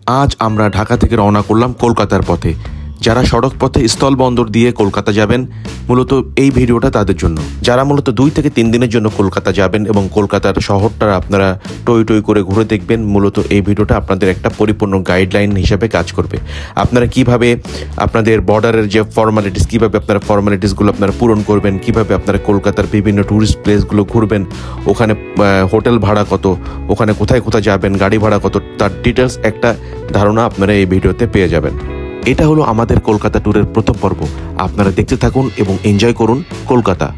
আজ আমরা ঢাকা থেকে রওনা করলাম কলকাতার পথে। যারা সড়ক পথে স্থলবন্দর দিয়ে কলকাতা যাবেন, মূলত এই ভিডিওটা তাদের জন্য। যারা মূলত 2 থেকে 3 দিনের জন্য কলকাতা যাবেন এবং কলকাতার শহরটা আপনারা টই করে ঘুরে দেখবেন, মূলত এই ভিডিওটা আপনাদের একটা পরিপূর্ণ গাইডলাইন হিসেবে কাজ করবে। আপনারা কিভাবে আপনাদের বর্ডারের যে ফর্মালিটিস, কীভাবে আপনারা ফর্মালিটিসগুলো আপনারা পূরণ করবেন, কিভাবে আপনারা কলকাতার বিভিন্ন ট্যুরিস্ট প্লেসগুলো ঘুরবেন, ওখানে হোটেল ভাড়া কত, ওখানে কোথায় কোথায় যাবেন, গাড়ি ভাড়া কত, তার ডিটেলস একটা ধারণা আপনারা এই ভিডিওতে পেয়ে যাবেন। এটা হলো আমাদের কলকাতা ট্যুরের প্রথম পর্ব। আপনারা দেখতে থাকুন এবং এনজয় করুন কলকাতা।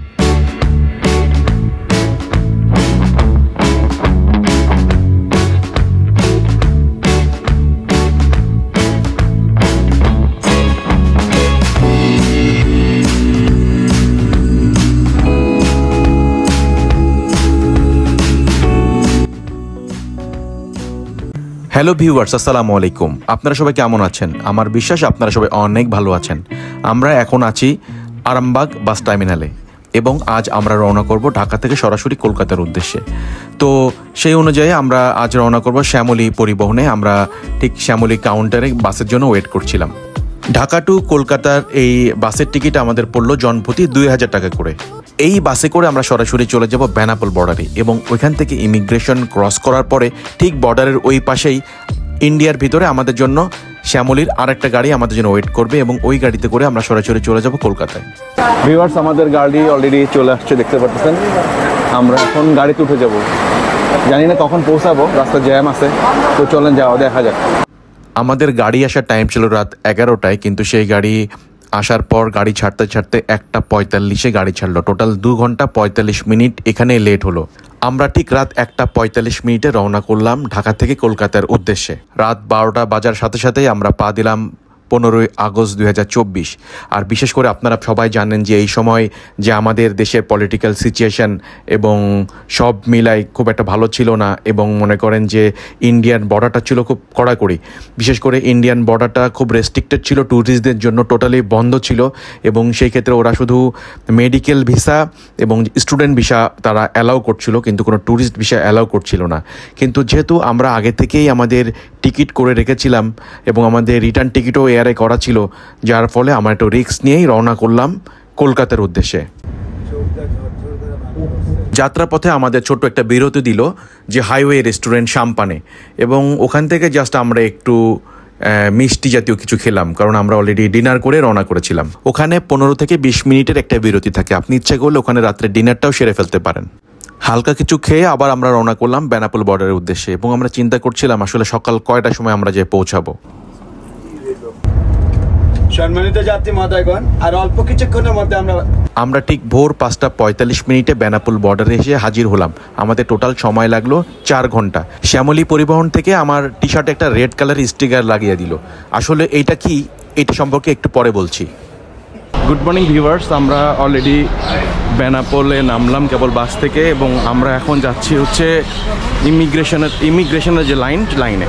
হ্যালো ভিউয়ার্স, আসসালামু আলাইকুম। আপনারা সবাই কেমন আছেন? আমার বিশ্বাস আপনারা সবাই অনেক ভালো আছেন। আমরা এখন আছি আরামবাগ বাস টার্মিনালে এবং আজ আমরা রওনা করব ঢাকা থেকে সরাসরি কলকাতার উদ্দেশ্যে। তো সেই অনুযায়ী আমরা আজ রওনা করব শ্যামলী পরিবহনে। আমরা ঠিক শ্যামলী কাউন্টারে বাসের জন্য ওয়েট করছিলাম। ঢাকা টু কলকাতার এই বাসের টিকিট আমাদের পড়লো জনপ্রতি 2000 টাকা করে। এই বাসে করে আমরা সরাসরি চলে যাব বেনাপোল বর্ডারে এবং ওইখান থেকে ইমিগ্রেশন ক্রস করার পরে ঠিক বর্ডারের ওই পাশেই ইন্ডিয়ার ভিতরে আমাদের জন্য শ্যামলীর আরেকটা গাড়ি আমাদের জন্য ওয়েট করবে এবং ওই গাড়িতে করে আমরা সরাসরি চলে যাব কলকাতায়। ভিউয়ার্স, আমাদের গাড়ি অলরেডি চলে আসছে, দেখতে পাচ্ছেন। আমরা এখন গাড়িতে উঠে যাব। জানি না কখন পৌঁছাবো, রাস্তা জ্যাম আছে, তো চলেন যাওয়া দেখা যাক। আমাদের গাড়ি আসার টাইম ছিল রাত 11টায়, কিন্তু সেই গাড়ি আসার পর গাড়ি ছাড়তে 1:45-এ গাড়ি ছাড়লো। টোটাল 2 ঘন্টা 45 মিনিট এখানে লেট হলো। আমরা ঠিক রাত 1:45 রওনা করলাম ঢাকা থেকে কলকাতার উদ্দেশ্যে। রাত 12টা বাজার সাথে সাথেই আমরা পা দিলাম 15ই আগস্ট 2024। আর বিশেষ করে আপনারা সবাই জানেন যে এই সময় যে আমাদের দেশের পলিটিক্যাল সিচুয়েশন এবং সব মিলাই খুব একটা ভালো ছিল না, এবং মনে করেন যে ইন্ডিয়ান বর্ডারটা ছিল খুব কড়াকড়ি। বিশেষ করে ইন্ডিয়ান বর্ডারটা খুব রেস্ট্রিক্টেড ছিল, ট্যুরিস্টদের জন্য টোটালি বন্ধ ছিল, এবং সেই ক্ষেত্রে ওরা শুধু মেডিকেল ভিসা এবং স্টুডেন্ট ভিসা তারা অ্যালাউ করছিল, কিন্তু কোনো ট্যুরিস্ট ভিসা অ্যালাউ করছিল না। কিন্তু যেহেতু আমরা আগে থেকেই আমাদের টিকিট করে রেখেছিলাম এবং আমাদের রিটার্ন টিকিটও এয়ারে করা ছিল, যার ফলে আমরা একটু রিস্ক নিয়েই রওনা করলাম কলকাতার উদ্দেশ্যে। যাত্রাপথে আমাদের ছোট্ট একটা বিরতি দিল যে হাইওয়ে রেস্টুরেন্ট সাম্পানে, এবং ওখান থেকে জাস্ট আমরা একটু মিষ্টি জাতীয় কিছু খেলাম, কারণ আমরা অলরেডি ডিনার করে রওনা করেছিলাম। ওখানে 15 থেকে 20 মিনিটের একটা বিরতি থাকে, আপনি ইচ্ছা করলে ওখানে রাত্রে ডিনারটাও সেরে ফেলতে পারেন। হালকা কিছু খেয়ে আবার আমরা রওনা করলাম বেনাপোল বর্ডারের উদ্দেশ্যে, এবং আমরা চিন্তা করছিলাম আসলে সকাল কয়টার সময় আমরা যে পৌঁছাবো। সম্মানিত যাত্রী মহোদয়গণ, আর অল্প কিছুক্ষণের মধ্যে আমরা ঠিক ভোর 5:45 বেনাপোল বর্ডারে এসে হাজির হলাম। আমাদের টোটাল সময় লাগলো 4 ঘন্টা। শ্যামলী পরিবহন থেকে আমার টি শার্টে একটা রেড কালার স্টিকার লাগিয়ে দিল। আসলে এইটা কি, এটা সম্পর্কে একটু পরে বলছি। গুড মর্নিং ভিউয়ার্স, আমরা অলরেডি বেনাপোলে নামলাম কেবল বাস থেকে, এবং আমরা এখন যাচ্ছি হচ্ছে ইমিগ্রেশনের যে লাইনে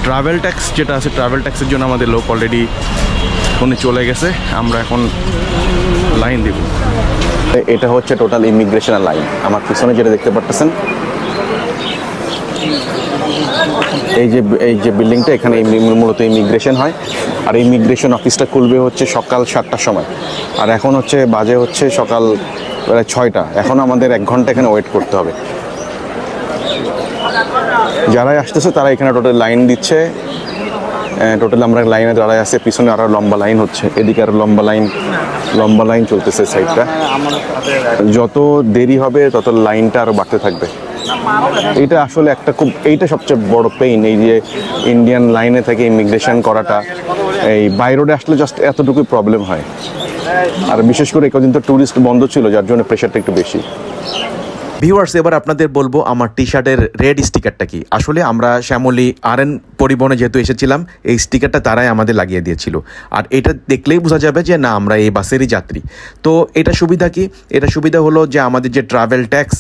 ট্রাভেল ট্যাক্স যেটা আছে, ট্রাভেল ট্যাক্সের জন্য আমাদের লোক অলরেডি ফোনে চলে গেছে। আমরা এখন লাইন দিব। এটা হচ্ছে টোটাল ইমিগ্রেশনের লাইন। আমার পিছনে যেটা দেখতে পাচ্ছেন, এই যে বিল্ডিংটা, এখানে মূলত ইমিগ্রেশন হয়। আর ইমিগ্রেশন অফিসটা খুলবে হচ্ছে সকাল 7টার সময়, আর এখন বাজে সকাল 6টা। এখন আমাদের 1 ঘন্টা এখানে ওয়েট করতে হবে। যারাই আসতেছে তারা এখানে টোটাল লাইন দিচ্ছে। টোটাল আমরা লাইনে দাঁড়ায় আছে, পিছনে আরও লম্বা লাইন হচ্ছে, এদিকে আরও লম্বা লাইন চলতেছে সাইডটা। যত দেরি হবে তত লাইনটা আরও বাড়তে থাকবে। এটা আসলে এইটা সবচেয়ে বড় পেইন, এই যে ইন্ডিয়ান লাইনে থেকে ইমিগ্রেশন করাটা। এই বাই রোডে আসলে জাস্ট এতটুকুই প্রবলেম হয়, আর বিশেষ করে কদিন তো ট্যুরিস্ট বন্ধ ছিল, যার জন্য প্রেশারটা একটু বেশি। ভিউয়ার্স, এবার আপনাদের বলবো আমার টি শার্টের রেড স্টিকারটা কি। আসলে আমরা শ্যামলী আরএন পরিবহনে যেহেতু এসেছিলাম, এই স্টিকারটা তারাই আমাদের লাগিয়ে দিয়েছিল। আর এটা দেখলেই বোঝা যাবে যে না, আমরা এই বাসেরই যাত্রী। তো এটা সুবিধা কি? এটা সুবিধা হলো যে আমাদের যে ট্রাভেল ট্যাক্স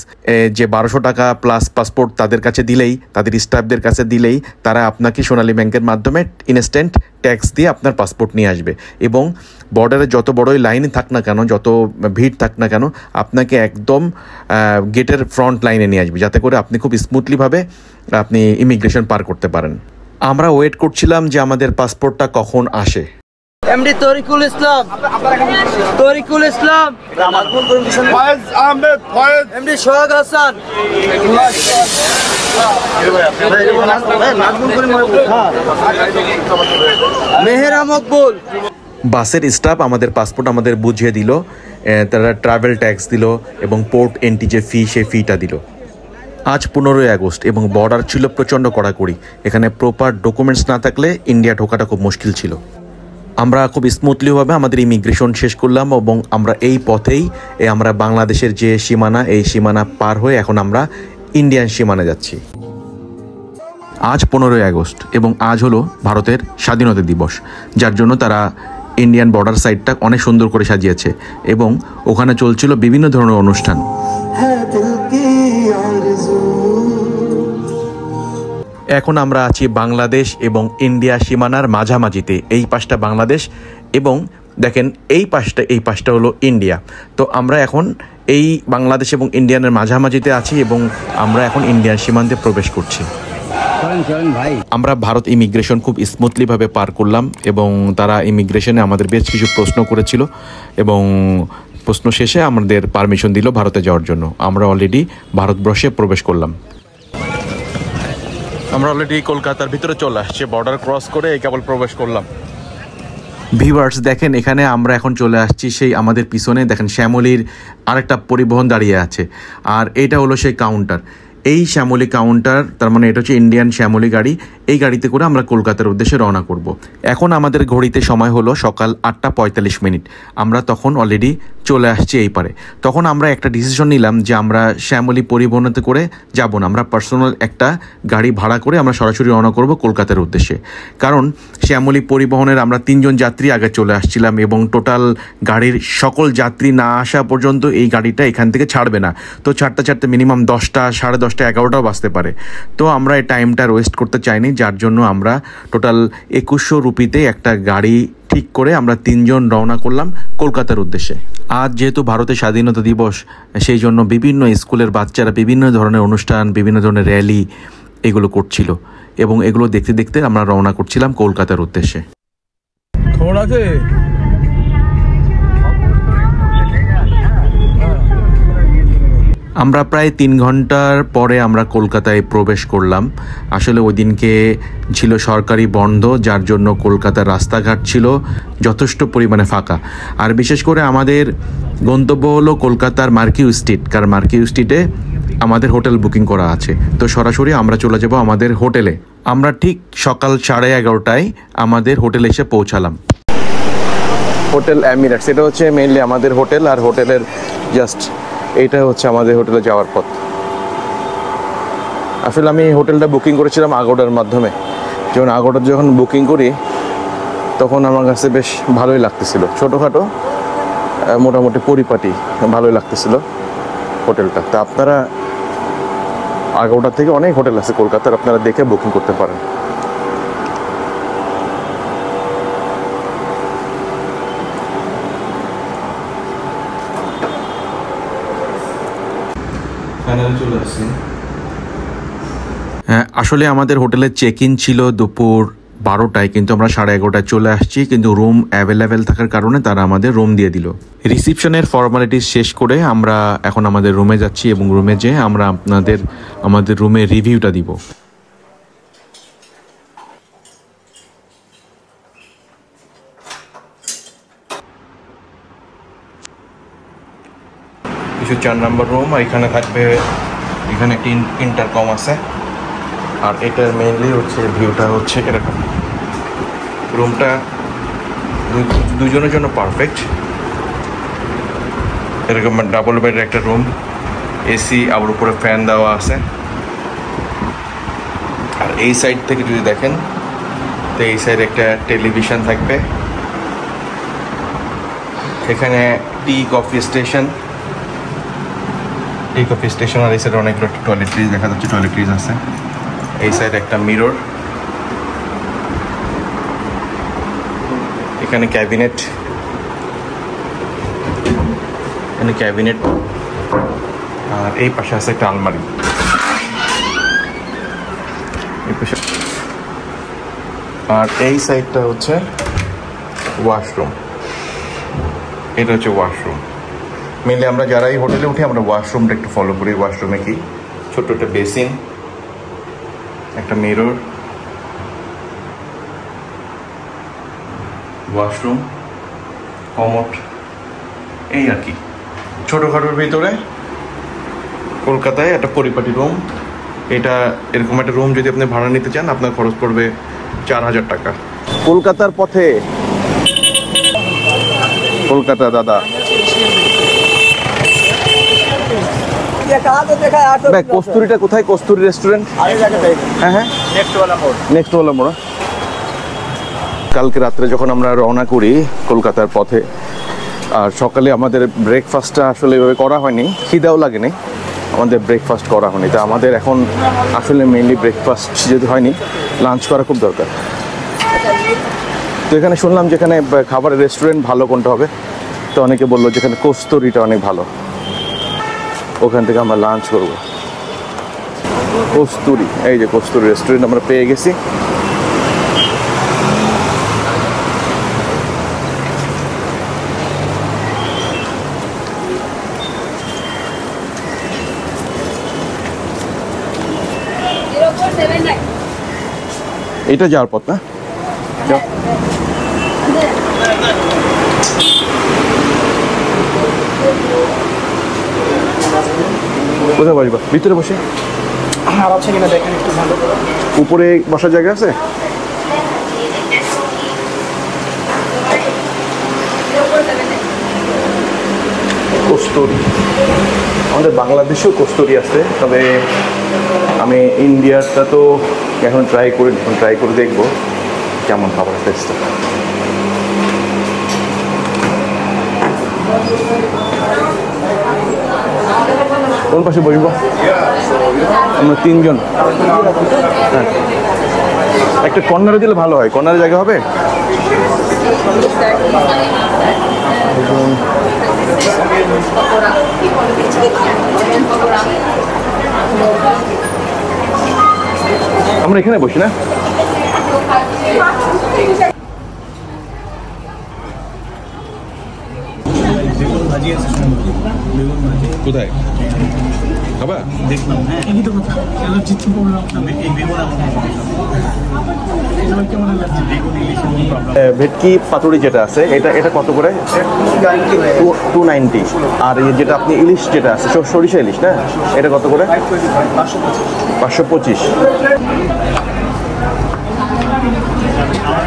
যে 1200 টাকা প্লাস পাসপোর্ট তাদের কাছে দিলেই, তাদের স্টাফদের কাছে দিলেই, তারা আপনাকে সোনালী ব্যাংকের মাধ্যমে ইনস্ট্যান্ট ট্যাক্স দিয়ে আপনার পাসপোর্ট নিয়ে আসবে। এবং বর্ডারে যত বড়ই লাইন থাক না কেন, যত ভিড় থাক না কেন, আপনাকে একদম গেটের ফ্রন্ট লাইনে নিয়ে আসবে, যাতে করে আপনি খুব স্মুথলিভাবে আপনি ইমিগ্রেশন পার করতে পারেন। আমরা ওয়েট করছিলাম যে আমাদের পাসপোর্টটা কখন আসে। এমডি তরিকুল ইসলাম, তরিকুল ইসলাম, ফয়েজ আহমেদ, ফয়েজ এমডি সোহাগ হাসান, মেহেরা মকবুল। বাসের স্টাফ আমাদের পাসপোর্ট আমাদের বুঝিয়ে দিল, তারা ট্রাভেল ট্যাক্স দিল এবং পোর্ট এন্ট্রি যে ফি সেই ফিটা দিল। আজ 15ই আগস্ট এবং বর্ডার ছিল প্রচণ্ড কড়াকড়ি। এখানে প্রপার ডকুমেন্টস না থাকলে ইন্ডিয়া ঢোকাটা খুব মুশকিল ছিল। আমরা খুব স্মুথলিভাবে আমাদের ইমিগ্রেশন শেষ করলাম এবং আমরা এই পথেই আমরা বাংলাদেশের যে সীমানা, এই সীমানা পার হয়ে এখন আমরা ইন্ডিয়ান সীমানা যাচ্ছি। আজ 15ই আগস্ট এবং আজ হলো ভারতের স্বাধীনতা দিবস, যার জন্য তারা ইন্ডিয়ান বর্ডার সাইডটা অনেক সুন্দর করে সাজিয়েছে এবং ওখানে চলছিল বিভিন্ন ধরনের অনুষ্ঠান। এখন আমরা আছি বাংলাদেশ এবং ইন্ডিয়া সীমানার মাঝামাঝিতে। এই পাশটা বাংলাদেশ এবং দেখেন এই পাশটা হলো ইন্ডিয়া। তো আমরা এখন এই বাংলাদেশ এবং ইন্ডিয়ানের মাঝামাঝিতে আছি এবং আমরা এখন ইন্ডিয়ান সীমান্তে প্রবেশ করছি। আমরা ভারত ইমিগ্রেশন খুব স্মুথলিভাবে পার করলাম এবং তারা ইমিগ্রেশনে আমাদের বেশ কিছু প্রশ্ন করেছিল এবং প্রশ্ন শেষে আমাদের পারমিশন দিল ভারতে যাওয়ার জন্য। আমরা অলরেডি ভারতবর্ষে প্রবেশ করলাম। আমরা অলরেডি কলকাতার ভিতরে চলে আসছি, বর্ডার ক্রস করে এই কেবল প্রবেশ করলাম। ভিউয়ার্স দেখেন এখানে আমরা এখন চলে আসছি সেই আমাদের পিছনে দেখেন শ্যামলীর আরেকটা পরিবহন দাঁড়িয়ে আছে, আর এটা হলো সেই কাউন্টার। এই শ্যামলী কাউন্টার, তার মানে এটা হচ্ছে ইন্ডিয়ান শ্যামলী গাড়ি। এই গাড়িতে করে আমরা কলকাতার উদ্দেশ্যে রওনা করব। এখন আমাদের ঘড়িতে সময় হলো সকাল 8:45। আমরা তখন অলরেডি চলে আসছি এই পারে। তখন আমরা একটা ডিসিশন নিলাম যে আমরা শ্যামলী পরিবহনেতে করে যাব না, আমরা পার্সোনাল একটা গাড়ি ভাড়া করে আমরা সরাসরি রওনা করব কলকাতার উদ্দেশ্যে। কারণ শ্যামলী পরিবহনের আমরা 3 জন যাত্রী আগে চলে আসছিলাম এবং টোটাল গাড়ির সকল যাত্রী না আসা পর্যন্ত এই গাড়িটা এখান থেকে ছাড়বে না। তো ছাড়তে মিনিমাম 10টা, 10:30, 11টাও বাজতে পারে। তো আমরা এই টাইমটা ওয়েস্ট করতে চাইনি, যার জন্য আমরা টোটাল 2100 রুপিতে একটা গাড়ি ঠিক করে আমরা 3 জন রওনা করলাম কলকাতার উদ্দেশ্যে। আজ যেহেতু ভারতের স্বাধীনতা দিবস, সেই জন্য বিভিন্ন স্কুলের বাচ্চারা বিভিন্ন ধরনের অনুষ্ঠান, বিভিন্ন ধরনের র্যালি এগুলো করছিল এবং এগুলো দেখতে দেখতে আমরা রওনা করছিলাম কলকাতার উদ্দেশ্যে। আমরা প্রায় 3 ঘন্টার পরে আমরা কলকাতায় প্রবেশ করলাম। আসলে ওই দিনকে ছিল সরকারি বন্ধ, যার জন্য কলকাতার রাস্তাঘাট ছিল যথেষ্ট পরিমাণে ফাঁকা। আর বিশেষ করে আমাদের গন্তব্য হলো কলকাতার মার্কিউ স্ট্রিট, কারণ মার্কিউ স্ট্রিটে আমাদের হোটেল বুকিং করা আছে। তো সরাসরি আমরা চলে যাব আমাদের হোটেলে। আমরা ঠিক সকাল 11:30টায় আমাদের হোটেলে এসে পৌঁছালাম। হোটেল এমিরেটস, এটা হচ্ছে মেইনলি আমাদের হোটেল, আর হোটেলের জাস্ট এইটা হচ্ছে আমাদের হোটেলে যাওয়ার পথ। আসলে আমি হোটেলটা বুকিং করেছিলাম আগোডার মাধ্যমে। যখন আগোডার যখন বুকিং করি তখন আমার কাছে বেশ ভালোই লাগতেছিল, ছোটোখাটো মোটামুটি পরিপাটি ভালোই লাগতেছিল হোটেলটা। তা আপনারা আগোডার থেকে অনেক হোটেল আছে কলকাতার, আপনারা দেখে বুকিং করতে পারেন। হ্যাঁ, আসলে আমাদের হোটেলের চেক ইন ছিল দুপুর 12টায়, কিন্তু আমরা 11:30টায় চলে আসছি। কিন্তু রুম অ্যাভেলেবেল থাকার কারণে তারা আমাদের রুম দিয়ে দিল। রিসিপশনের ফর্মালিটিস শেষ করে আমরা এখন আমাদের রুমে যাচ্ছি এবং রুমে যেয়ে আমরা আমাদের রুমের রিভিউটা দিব। কিছু 4 নম্বর রুম, আর এখানে থাকবে, এখানে একটি ইন্টারকম আছে। আর এটার মেইনলি হচ্ছে ভিউটা হচ্ছে এরকম। রুমটা দুজনের জন্য পারফেক্ট। এরকম ডাবল বেডের একটা রুম, এসি, আবার উপরে ফ্যান দেওয়া আছে। আর এই সাইড থেকে যদি দেখেন তো এই সাইডে একটা টেলিভিশন থাকবে। এখানে টি কফি স্টেশন, আর এই সাইডে অনেকগুলো টয়লেট্রিজ দেখা যাচ্ছে, টয়লেট্রিজ আছে। এই সাইডে একটা মিরর, এখানে ক্যাবিনেট, আর এই পাশে আছে একটা আলমারি। এই পাশে আর এই সাইডটা হচ্ছে ওয়াশরুম। এটা হচ্ছে ওয়াশরুম। মেনলি আমরা যারাই হোটেলে উঠি আমরা ওয়াশরুমটা একটু ফলো করি। ওয়াশরুমে কি ছোট্ট একটা বেসিন, একটা মিরর, ওয়াশরুম, কমোড, এই আর কি ছোটোখাটোর ভিতরে কলকাতায় একটা পরিপাটি রুম। এটা এরকম একটা রুম যদি আপনি ভাড়া নিতে চান আপনার খরচ পড়বে 4000 টাকা। কলকাতার পথে কলকাতা দাদা। ভাই কস্তুরিটা কোথায়? কস্তুরি রেস্টুরেন্ট? হ্যাঁ হ্যাঁ, নেক্সট ওয়ালা মোড়। কালকে রাত্রে যখন আমরা রওনা করি কলকাতার পথে, আর সকালে আমাদের ব্রেকফাস্টটা আসলে এভাবে করা হয়নি, খিদাও লাগেনি, আমাদের ব্রেকফাস্ট করা হয়নি। তা আমাদের এখন আসলে মেইনলি ব্রেকফাস্ট যেহেতু হয়নি, লাঞ্চ করা খুব দরকার। তো এখানে শুনলাম যেখানে খাবারের রেস্টুরেন্ট ভালো কোনটা হবে, তো অনেকে বললো যেখানে কস্তুরিটা অনেক ভালো, ওখান থেকে আমরা লাঞ্চ করব। কস্তুরি, এই যে কস্তুরি রেস্টুরেন্ট আমরা পেয়ে গেছি। এটা যাওয়ার পথ না? যাও। কোথায় বসবা? ভিতরে বসে আর আছে কিনা দেখেন একটু ভালো করে। উপরে বসার জায়গা আছে? কস্তুরি, আমাদের বাংলাদেশেও কস্তুরি আছে, তবে আমি ইন্ডিয়ারটা তো এখন ট্রাই করে দেখবো কেমন খাবার টেস্টটা। কোন পাশে বসবো? আমরা 3 জন। হ্যাঁ, একটা কর্নারে দিলে ভালো হয়। কর্নারে জায়গা হবে? আমরা এখানে বসি না? কোথায় খাবা? দেখলাম, হ্যাঁ এই তো কথা এলো চিত্র পড়লাম আমি এই বেগুন আমার কেমন লাগছে বেগুন ইলিশ ভেটকি পাতুরি যেটা আছে এটা কত করে? 290। আর যেটা আপনি ইলিশ যেটা আছে সরিষা ইলিশ না, এটা কত করে? 525।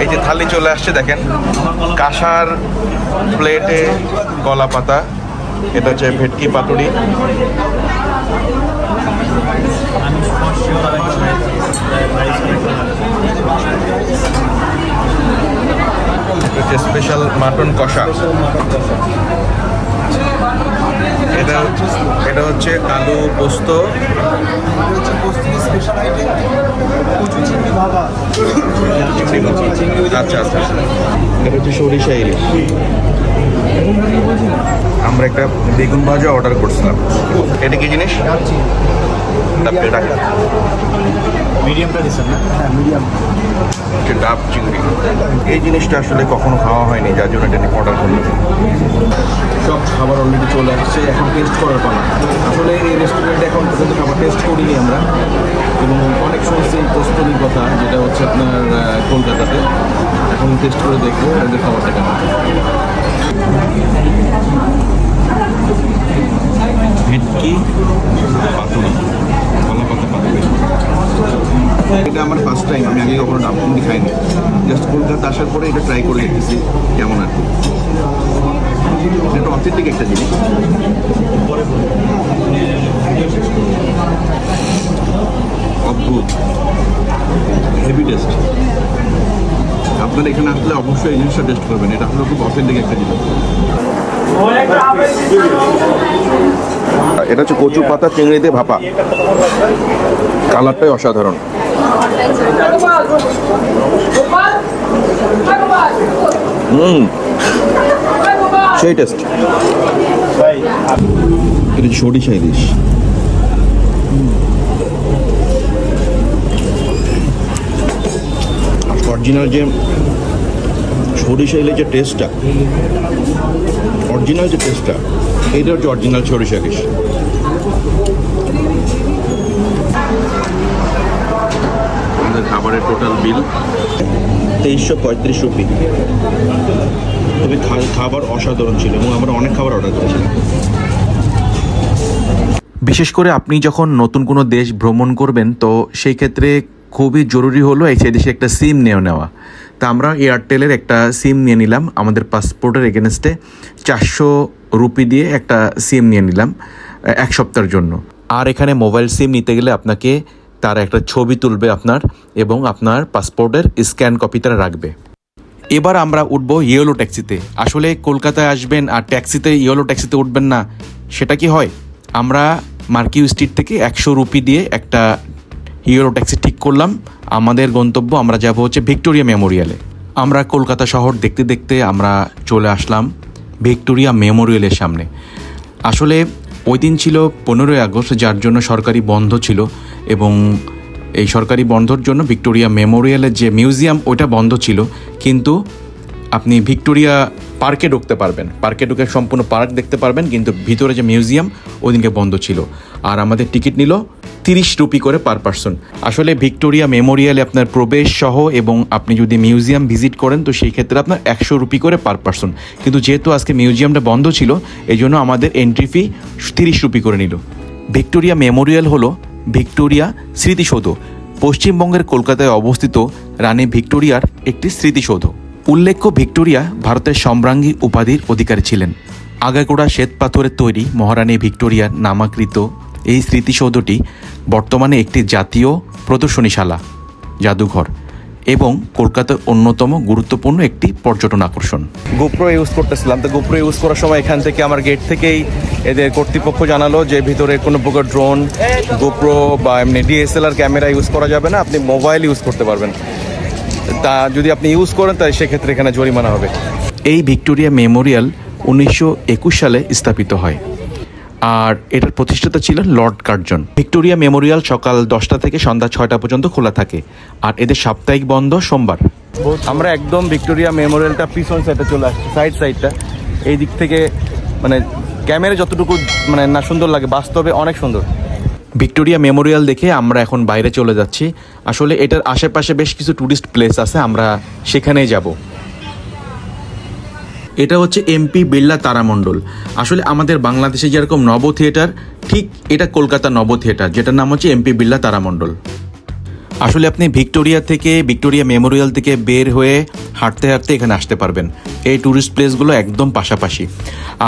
এই যে থালি চলে আসছে দেখেন, কাঁসার প্লেটে কলা পাতা, এটা হচ্ছে ভেটকি পাতুরি। হচ্ছে স্পেশাল মাটন কষা। এটা হচ্ছে আলু পোস্ত। আচ্ছা আচ্ছা, এটা হচ্ছে সরিষা ইলিশ। আমরা একটা বেগুন ভাজা অর্ডার করছিলাম। এটা কি জিনিস? মিডিয়ামটা দিচ্ছেন না? হ্যাঁ মিডিয়াম। ডাব চিংড়ি, এই জিনিসটা আসলে কখনো খাওয়া হয়নি, যার জন্য এটা অর্ডার করলাম। সব খাবার অলরেডি চলে আসছে, এখন টেস্ট করার পালা। আসলে এই রেস্টুরেন্টে এখন পর্যন্ত খাবার টেস্ট করিনি আমরা, এবং অনেক শুনছি কস্তুরির কথা, যেটা হচ্ছে আপনার কলকাতাতে। এখন টেস্ট করে দেখবো এদের খাবারটা কেমন। ভেটকি পাতুরি, কলা পাতা পাতুরি, এটা আমার ফার্স্ট টাইম। আমি আগে কখনো ডাব চিংড়ি খাইনি, জাস্ট কলকাতা আসার পরে এটা ট্রাই করে দেখতেছি কেমন আর কি। এটা অথেন্টিক একটা জিনিস। অদ্ভুত হেভি টেস্ট। আপনারা এখানে আসলে অবশ্যই এই জিনিসটা টেস্ট করবেন, এটা আসলে খুব অথেন্টিক একটা জিনিস। এটা হচ্ছে কচু পাতা চিংড়ি দিয়ে ভাপা, কালারটাই অসাধারণ। সেই টেস্ট। এটা সরিষা ইলিশ, অরিজিনাল যে সরিষা ইলিশের যে টেস্টটা, অরিজিনাল যে টেস্টটা, এইটা হচ্ছে অরিজিনাল সরিষা ইলিশ। আমাদের খাবারের টোটাল বিল 2335 রুপি। তবে খাবার অসাধারণ ছিল এবং আমরা অনেক খাবার অর্ডার করেছিলাম। বিশেষ করে আপনি যখন নতুন কোনো দেশ ভ্রমণ করবেন তো সেই ক্ষেত্রে খুবই জরুরি হলো সেই দেশে একটা সিম নেওয়া। তা আমরা এয়ারটেলের একটা সিম নিয়ে নিলাম, আমাদের পাসপোর্টের এগেনস্টে 400 রুপি দিয়ে একটা সিম নিয়ে নিলাম 1 সপ্তাহের জন্য। আর এখানে মোবাইল সিম নিতে গেলে আপনাকে তারা একটা ছবি তুলবে আপনার, এবং আপনার পাসপোর্টের স্ক্যান কপি তারা রাখবে। এবার আমরা উঠবো ইয়েলো ট্যাক্সিতে। আসলে কলকাতায় আসবেন আর ট্যাক্সিতে ইয়েলো ট্যাক্সিতে উঠবেন না, সেটা কি হয়? আমরা মার্কিউ স্ট্রিট থেকে 100 রুপি দিয়ে একটা ইয়েলো ট্যাক্সি ঠিক করলাম। আমাদের গন্তব্য, আমরা যাব হচ্ছে ভিক্টোরিয়া মেমোরিয়ালে। আমরা কলকাতা শহর দেখতে দেখতে আমরা চলে আসলাম ভিক্টোরিয়া মেমোরিয়ালের সামনে। আসলে ওই দিন ছিল 15ই আগস্ট, যার জন্য সরকারি বন্ধ ছিল, এবং এই সরকারি বন্ধর জন্য ভিক্টোরিয়া মেমোরিয়ালের যে মিউজিয়াম ওইটা বন্ধ ছিল, কিন্তু আপনি ভিক্টোরিয়া পার্কে ঢুকতে পারবেন, পার্কে ঢুকে সম্পূর্ণ পার্ক দেখতে পারবেন, কিন্তু ভিতরে যে মিউজিয়াম ওই দিনকে বন্ধ ছিল। আর আমাদের টিকিট নিল 30 রুপি করে পার পারসন। আসলে ভিক্টোরিয়া মেমোরিয়ালে আপনার প্রবেশ সহ এবং আপনি যদি মিউজিয়াম ভিজিট করেন তো সেই ক্ষেত্রে আপনার 100 রুপি করে পার পারসন। কিন্তু যেহেতু আজকে মিউজিয়ামটা বন্ধ ছিল এই জন্য আমাদের এন্ট্রি ফি 30 রুপি করে নিল। ভিক্টোরিয়া মেমোরিয়াল হলো ভিক্টোরিয়া স্মৃতিসৌধ, পশ্চিমবঙ্গের কলকাতায় অবস্থিত রানী ভিক্টোরিয়ার একটি স্মৃতিসৌধ। উল্লেখ্য, ভিক্টোরিয়া ভারতের সম্রাজ্ঞী উপাধির অধিকারী ছিলেন। আগাগোড়া শ্বেত পাথরের তৈরি মহারানী ভিক্টোরিয়ার নামাকৃত এই স্মৃতিসৌধটি বর্তমানে একটি জাতীয় প্রদর্শনীশালা, জাদুঘর এবং কলকাতার অন্যতম গুরুত্বপূর্ণ একটি পর্যটন আকর্ষণ। গোপ্রো ইউজ করতেছিলাম, তো গোপ্রো ইউজ করার সময় এখান থেকে আমার গেট থেকেই এদের কর্তৃপক্ষ জানালো যে ভিতরে কোনো প্রকার ড্রোন, গোপ্রো বা এমনি ডিএসএলআর ক্যামেরা ইউজ করা যাবে না, আপনি মোবাইল ইউজ করতে পারবেন। তা যদি আপনি ইউজ করেন তাহলে সেক্ষেত্রে এখানে জরিমানা হবে। এই ভিক্টোরিয়া মেমোরিয়াল 1921 সালে স্থাপিত হয়, আর এটার প্রতিষ্ঠাতা ছিলেন লর্ড কার্জন। ভিক্টোরিয়া মেমোরিয়াল সকাল 10টা থেকে সন্ধ্যা 6টা পর্যন্ত খোলা থাকে, আর এদের সাপ্তাহিক বন্ধ সোমবার। আমরা একদম ভিক্টোরিয়া মেমোরিয়ালটা পিছন সাইডে চলে আসছি, সাইডটা এই দিক থেকে মানে ক্যামেরা যতটুকু মানে না সুন্দর লাগে, বাস্তবে অনেক সুন্দর। ভিক্টোরিয়া মেমোরিয়াল দেখে আমরা এখন বাইরে চলে যাচ্ছি। আসলে এটার আশেপাশে বেশ কিছু ট্যুরিস্ট প্লেস আছে, আমরা সেখানেই যাব। এটা হচ্ছে এমপি বিড়লা তারামণ্ডল। আসলে আমাদের বাংলাদেশে যেরকম নব থিয়েটার, ঠিক এটা কলকাতা নব থিয়েটার, যেটার নাম হচ্ছে এমপি বিড়লা তারামণ্ডল। আসলে আপনি ভিক্টোরিয়া মেমোরিয়াল থেকে বের হয়ে হাঁটতে হাঁটতে এখানে আসতে পারবেন। এই ট্যুরিস্ট প্লেসগুলো একদম পাশাপাশি।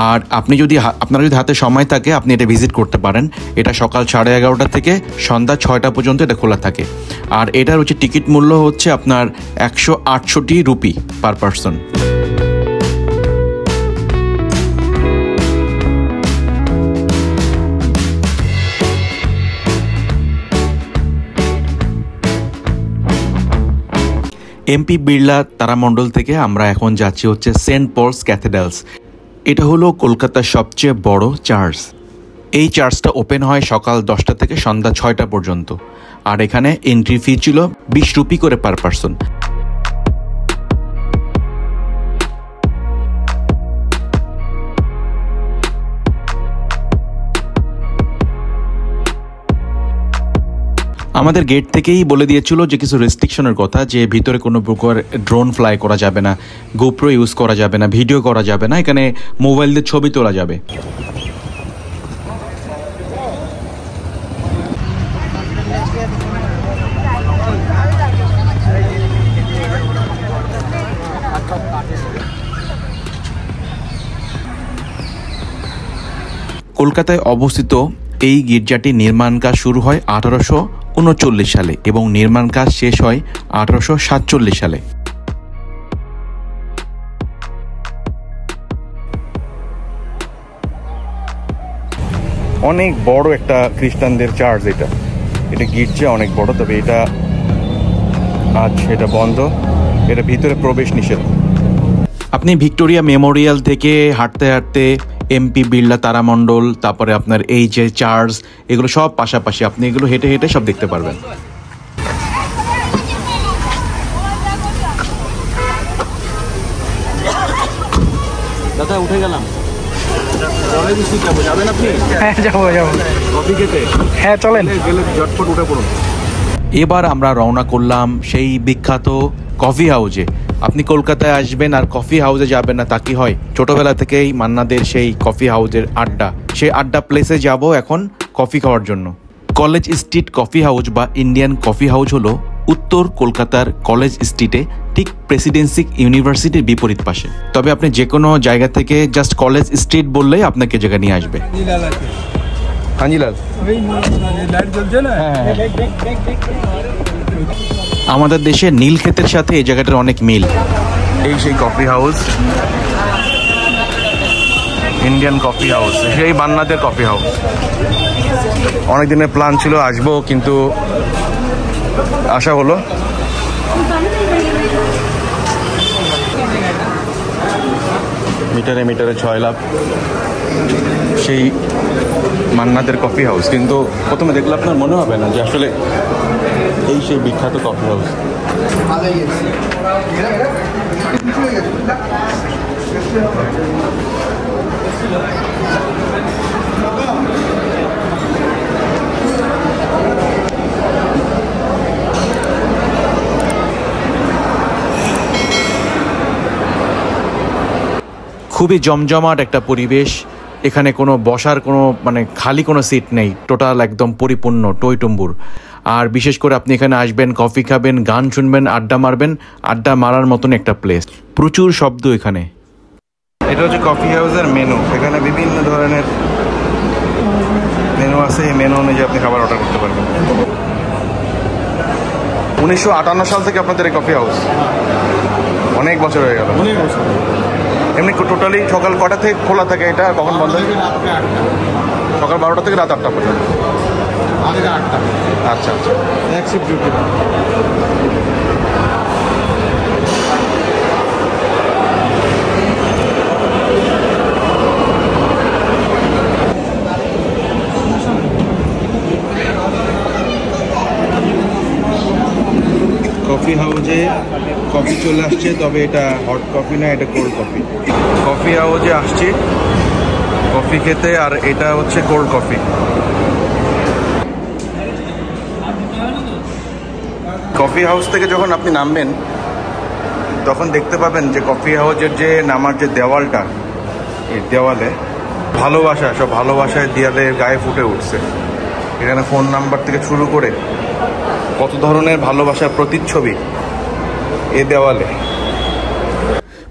আর আপনার যদি হাতে সময় থাকে আপনি এটা ভিজিট করতে পারেন। এটা সকাল 11:30 থেকে সন্ধ্যা 6টা পর্যন্ত এটা খোলা থাকে। আর এটার হচ্ছে টিকিট মূল্য হচ্ছে আপনার 168 rupee per person. MP Birla তারামণ্ডল থেকে আমরা এখন যাচ্ছি হচ্ছে সেন্ট পলস ক্যাথেড্রালস। এটা হলো কলকাতার সবচেয়ে বড় চার্চ। এই চার্চটা ওপেন হয় সকাল 10টা থেকে সন্ধ্যা 6টা পর্যন্ত, আর এখানে এন্ট্রি ফি ছিল 20 রুপি করে পার পারসন। আমাদের গেট থেকেই বলে দিয়েছিল যে কিছু রেস্ট্রিকশনের কথা, যে ভিতরে কোনো প্রকার ড্রোন ফ্লাই করা যাবে না, গোপ্রো ইউজ করা যাবে না, ভিডিও করা যাবে না, এখানে মোবাইল দিয়ে ছবি তোলা যাবে। কলকাতায় অবস্থিত এই গির্জাটির নির্মাণ কাজ শুরু হয় 1839 সালে এবং নির্মাণ কাজ শেষ হয় 1847 সালে। অনেক বড় একটা খ্রিস্টানদের চার্চ, এটা গির্জা অনেক বড়, তবে এটা বন্ধ, এটা ভিতরে প্রবেশ নিষেধ। আপনি ভিক্টোরিয়া মেমোরিয়াল থেকে হাঁটতে হাঁটতে এমপি বিড়লা তারামণ্ডল, তারপরে আপনার এই যে চার্চ, এগুলো সব পাশাপাশি, আপনি এগুলো হেঁটে হেঁটে সব দেখতে পারবেন। কলকাতায় উঠে গেলাম, কলেজ স্ট্রিট যাবো, যাবেন আপনি? হ্যাঁ যাবো কফি খেতে? হ্যাঁ চলেন। গেলে ঝটপট উঠে পড়ুন। এবার আমরা রওনা করলাম সেই বিখ্যাত কফি হাউজে। আপনি কলকাতায় আসবেন আর কফি হাউজে যাবেন না তা কি হয়? ছোটবেলা থেকেই মান্নাদের সেই কফি হাউজের আড্ডা, সেই আড্ডা প্লেসে যাব এখন কফি খাওয়ার জন্য। কলেজ স্ট্রিট কফি হাউজ বা ইন্ডিয়ান কফি হাউজ হলো উত্তর কলকাতার কলেজ স্ট্রিটে, ঠিক প্রেসিডেন্সি ইউনিভার্সিটির বিপরীত পাশে। তবে আপনি যে কোনো জায়গা থেকে জাস্ট কলেজ স্ট্রিট বললেই আপনাকে জায়গা নিয়ে আসবে। কাঞ্জিলাল আমাদের দেশে নীল ক্ষেতের সাথে এই জায়গাটার অনেক মিল। এই সেই coffee house, Indian coffee house, সেই বান্নাদের কফি হাউস। অনেক দিনের প্ল্যান ছিল আসবো, কিন্তু আশা হলো। মিটারে মিটারে 6 লাখ, সেই মান্নাদের কফি হাউস। কিন্তু প্রথমে দেখলে আপনার মনে হবে না যে আসলে এই সেই বিখ্যাত কফি হাউস। খুবই জমজমাট একটা পরিবেশ। এখানে কোনো বসার কোনো খালি কোনো সিট নেই, টোটাল একদম পরিপূর্ণ টইটুম্বুর। আর বিশেষ করে আপনি এখানে আসবেন, কফি খাবেন, গান শুনবেন, আড্ডা মারবেন, আড্ডা মারার মতন একটা প্লেস। প্রচুর শব্দ এখানে। এটা হচ্ছে কফি হাউসের মেনু। এখানে বিভিন্ন ধরনের মেনু আছে, এই মেনু অনুযায়ী আপনি খাবার অর্ডার করতে পারবেন। 1958 সাল থেকে আপনাদের এই কফি হাউস, অনেক বছর হয়ে গেল। এমনি টোটালি সকাল কটা থেকে খোলা থাকে এটা, কখন বন্ধ হয়? সকাল 12টা থেকে রাত 8টা পর্যন্ত। আচ্ছা আচ্ছা, এক শিফট ডিউটি। কফি হাউজে কফি চলে আসছে, তবে এটা হট কফি না, এটা কোল্ড কফি। কফি হাউজে আসছি কফি খেতে, আর এটা হচ্ছে কোল্ড কফি। কফি হাউস থেকে যখন আপনি নামবেন তখন দেখতে পাবেন যে কফি হাউজের যে নামার যে দেওয়ালটা, এই দেওয়ালে ভালোবাসা, সব ভালোবাসায় দেওয়ালে গায়ে ফুটে উঠছে। এখানে ফোন নাম্বার থেকে শুরু করে কত ধরনের ভালোবাসার প্রতিচ্ছবি এই দেওয়ালে।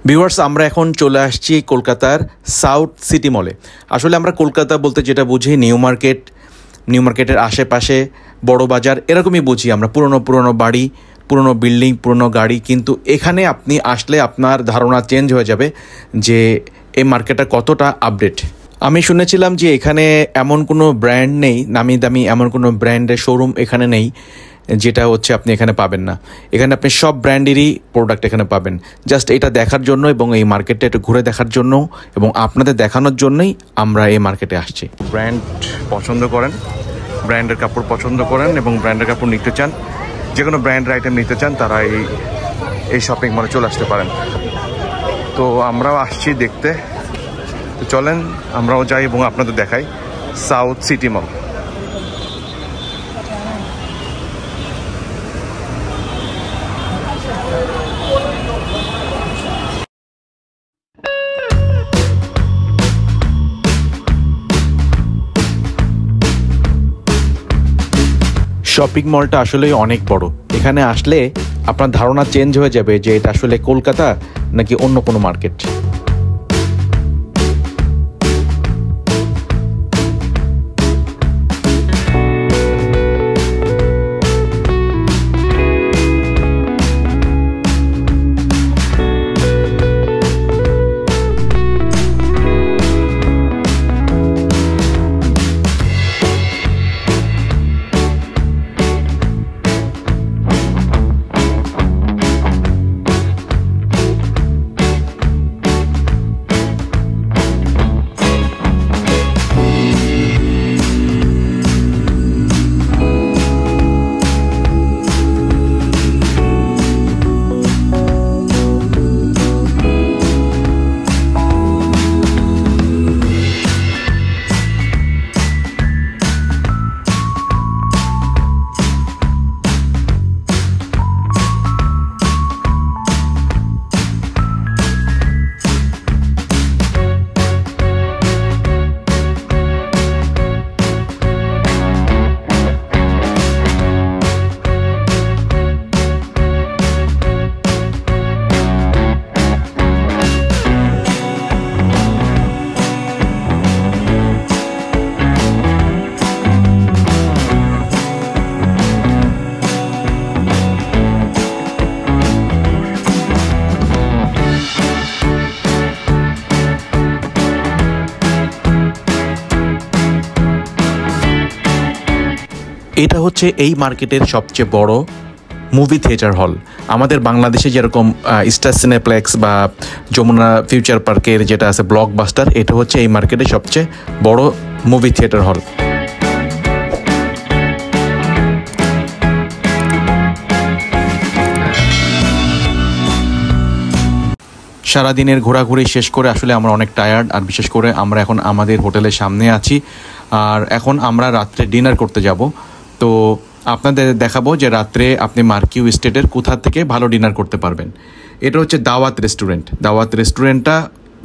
ভিউয়ার্স, আমরা এখন চলে আসছি কলকাতার সাউথ সিটি মলে। আসলে আমরা কলকাতা বলতে যেটা বুঝি নিউ মার্কেট, নিউ মার্কেটের আশেপাশে বড় বাজার, এরকমই বুঝি আমরা। পুরনো বাড়ি, পুরনো বিল্ডিং, পুরনো গাড়ি। কিন্তু এখানে আপনি আসলে আপনার ধারণা চেঞ্জ হয়ে যাবে যে এই মার্কেটটা কতটা আপডেট। আমি শুনেছিলাম যে এখানে এমন কোনো ব্র্যান্ড নেই, নামি দামি এমন কোনো ব্র্যান্ডের শোরুম এখানে নেই, যেটা হচ্ছে আপনি এখানে পাবেন না। এখানে আপনি সব ব্র্যান্ডেরই প্রোডাক্ট এখানে পাবেন। জাস্ট এটা দেখার জন্য এবং এই মার্কেটটা একটু ঘুরে দেখার জন্য এবং আপনাদের দেখানোর জন্যই আমরা এই মার্কেটে আসছি। ব্র্যান্ড পছন্দ করেন, ব্র্যান্ডের কাপড় পছন্দ করেন এবং ব্র্যান্ডের কাপড় নিতে চান, যে কোনো ব্র্যান্ডের আইটেম নিতে চান, তারা এই শপিং মলে চলে আসতে পারেন। তো আমরাও আসছি দেখতে, তো চলেন আমরাও যাই এবং আপনাদের দেখাই সাউথ সিটি মল। শপিং মলটা আসলে অনেক বড়। এখানে আসলে আপনার ধারণা চেঞ্জ হয়ে যাবে যে এটা আসলে কলকাতা নাকি অন্য কোনো মার্কেট। এটা হচ্ছে এই মার্কেটের সবচেয়ে বড় মুভি থিয়েটার হল। আমাদের বাংলাদেশে যেরকম স্টার সিনেপ্লেক্স বা যমুনা ফিউচার পার্কের যেটা আছে ব্লকবাস্টার, এটা হচ্ছে এই মার্কেটের সবচেয়ে বড় মুভি থিয়েটার হল। সারাদিনের ঘোরাঘুরি শেষ করে আসলে আমরা অনেক টায়ার্ড, আর বিশেষ করে আমরা এখন আমাদের হোটেলের সামনে আছি, আর এখন আমরা রাত্রে ডিনার করতে যাব। তো আপনাদের দেখাবো যে রাত্রে আপনি মার্কিউ স্টেটের কোথা থেকে ভালো ডিনার করতে পারবেন। এটা হচ্ছে দাওয়াত রেস্টুরেন্ট। দাওয়াত রেস্টুরেন্টটা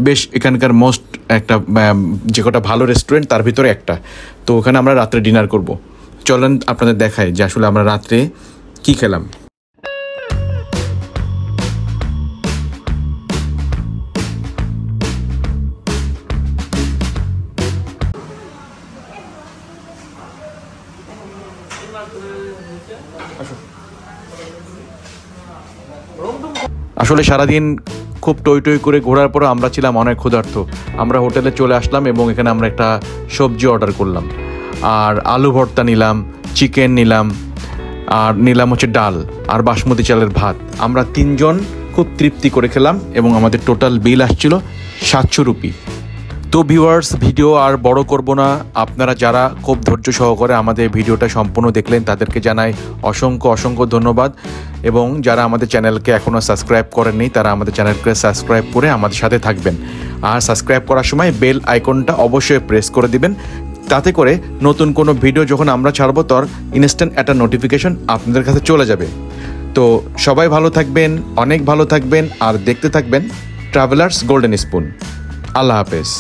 বেশ এখানকার মোস্ট একটা যে কটা ভালো রেস্টুরেন্ট তার ভিতরে একটা। তো ওখানে আমরা রাত্রে ডিনার করব। চলেন আপনাদের দেখাই যে আসলে আমরা রাত্রে কি খেলাম। আসলে সারাদিন খুব টই টই করে ঘোরার পরে আমরা ছিলাম অনেক ক্ষুধার্ত। আমরা হোটেলে চলে আসলাম এবং এখানে আমরা একটা সবজি অর্ডার করলাম, আর আলু ভর্তা নিলাম, চিকেন নিলাম, আর নিলাম হচ্ছে ডাল আর বাসমতি চালের ভাত। আমরা 3 জন খুব তৃপ্তি করে খেলাম এবং আমাদের টোটাল বিল আসছিল 700 রুপি। তো ভিউয়ার্স, ভিডিও আর বড় করব না। আপনারা যারা খুব ধৈর্য সহকারে আমাদের ভিডিওটা সম্পূর্ণ দেখলেন তাদেরকে জানাই অসংখ্য ধন্যবাদ, এবং যারা আমাদের চ্যানেলকে এখনও সাবস্ক্রাইব করেননি তারা আমাদের চ্যানেলকে সাবস্ক্রাইব করে আমাদের সাথে থাকবেন। আর সাবস্ক্রাইব করার সময় বেল আইকনটা অবশ্যই প্রেস করে দিবেন, তাতে করে নতুন কোনো ভিডিও যখন আমরা ছাড়বো তার ইনস্ট্যান্ট একটা নোটিফিকেশন আপনাদের কাছে চলে যাবে। তো সবাই ভালো থাকবেন, অনেক ভালো থাকবেন, আর দেখতে থাকবেন ট্রাভেলার্স গোল্ডেন স্পুন। আল্লাহ হাফেজ।